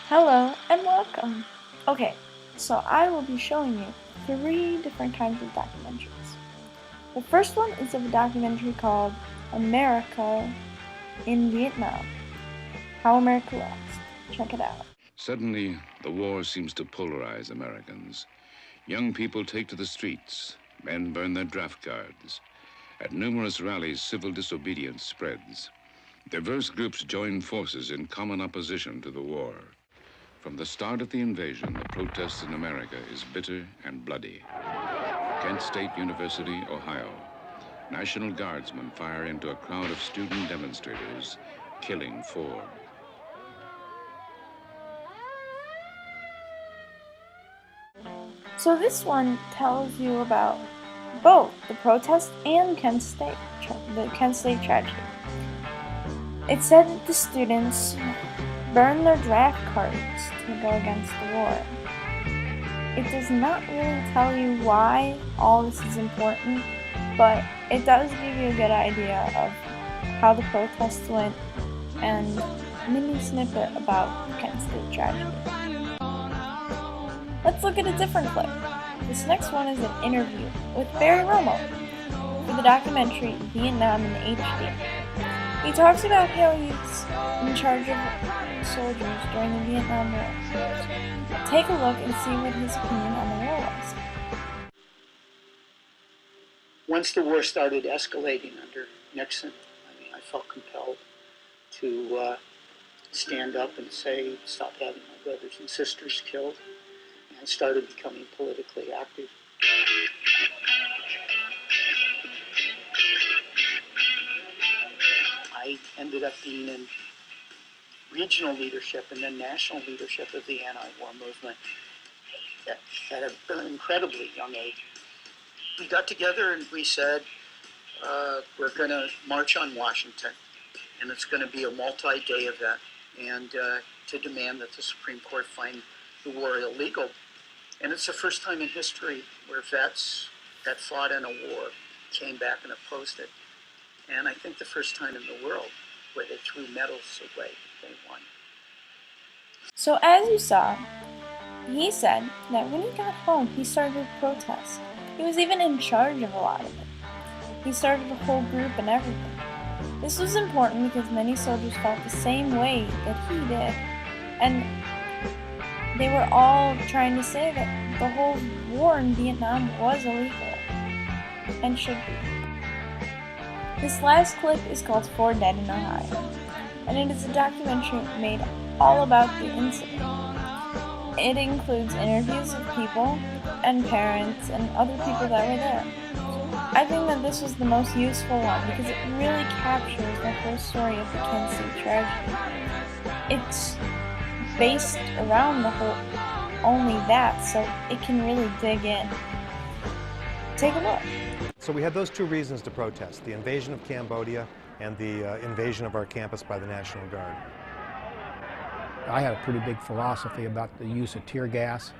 Hello and welcome! Okay, so I will be showing you 3 different kinds of documentaries. The first one is of a documentary called America in Vietnam, How America Lost. Check it out. Suddenly, the war seems to polarize Americans. Young people take to the streets. Men burn their draft cards. At numerous rallies, civil disobedience spreads. Diverse groups join forces in common opposition to the war. From the start of the invasion, the protest in America is bitter and bloody. Kent State University, Ohio. National Guardsmen fire into a crowd of student demonstrators, killing 4. So this one tells you about both the protest and the Kent State tragedy. It said that the students burned their draft cards to go against the war. It does not really tell you why all this is important, but it does give you a good idea of how the protests went and a mini snippet about the Kent State tragedy. Let's look at a different clip. This next one is an interview with Barry Romo for the documentary Vietnam in HD. He talks about how he's in charge of soldiers during the Vietnam War. Take a look and see what his opinion on the war was. Once the war started escalating under Nixon, I felt compelled to stand up and say, stop having my brothers and sisters killed, and started becoming politically active. I ended up being in regional leadership and then national leadership of the anti-war movement at an incredibly young age. We got together and we said, we're going to march on Washington, and it's going to be a multi-day event, and to demand that the Supreme Court find the war illegal. And it's the first time in history where vets that fought in a war came back and opposed it. And I think the first time in the world where they threw medals away, they won. So as you saw, he said that when he got home, he started to protest. He was even in charge of a lot of it. He started a whole group and everything. This was important because many soldiers felt the same way that he did. And they were all trying to say that the whole war in Vietnam was illegal and should be. This last clip is called 4 Dead in Ohio, and it is a documentary made all about the incident. It includes interviews of people and parents and other people that were there. I think that this was the most useful one because it really captures the whole story of the Kent State tragedy. It's based around only that, so it can really dig in. Take a look. So we had those 2 reasons to protest, the invasion of Cambodia and the invasion of our campus by the National Guard. I had a pretty big philosophy about the use of tear gas.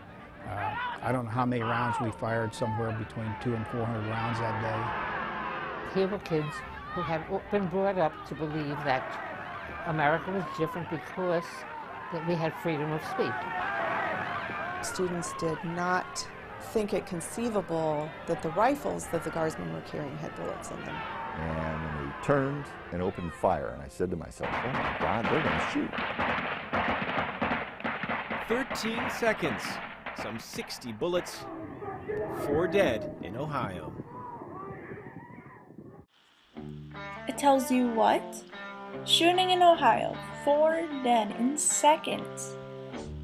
I don't know how many rounds we fired, somewhere between 200 and 400 rounds that day. Here were kids who had been brought up to believe that America was different because that we had freedom of speech. Students did not think it conceivable that the rifles that the guardsmen were carrying had bullets in them. And when they turned and opened fire, and I said to myself, oh my God, they're going to shoot. 13 seconds, some 60 bullets, 4 dead in Ohio. It tells you what? Shooting in Ohio, 4 dead in seconds.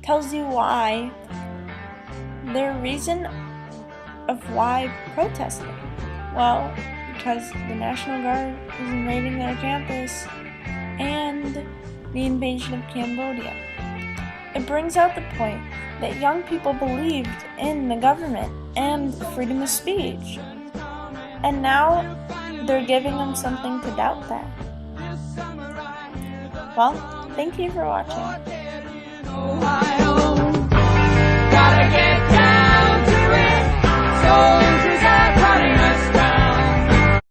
Tells you why. Their reason of why protesting. Well, because the National Guard was invading their campus and the invasion of Cambodia. It brings out the point that young people believed in the government and freedom of speech. And now they're giving them something to doubt that. Well, thank you for watching. Ohio, gotta get down to it. So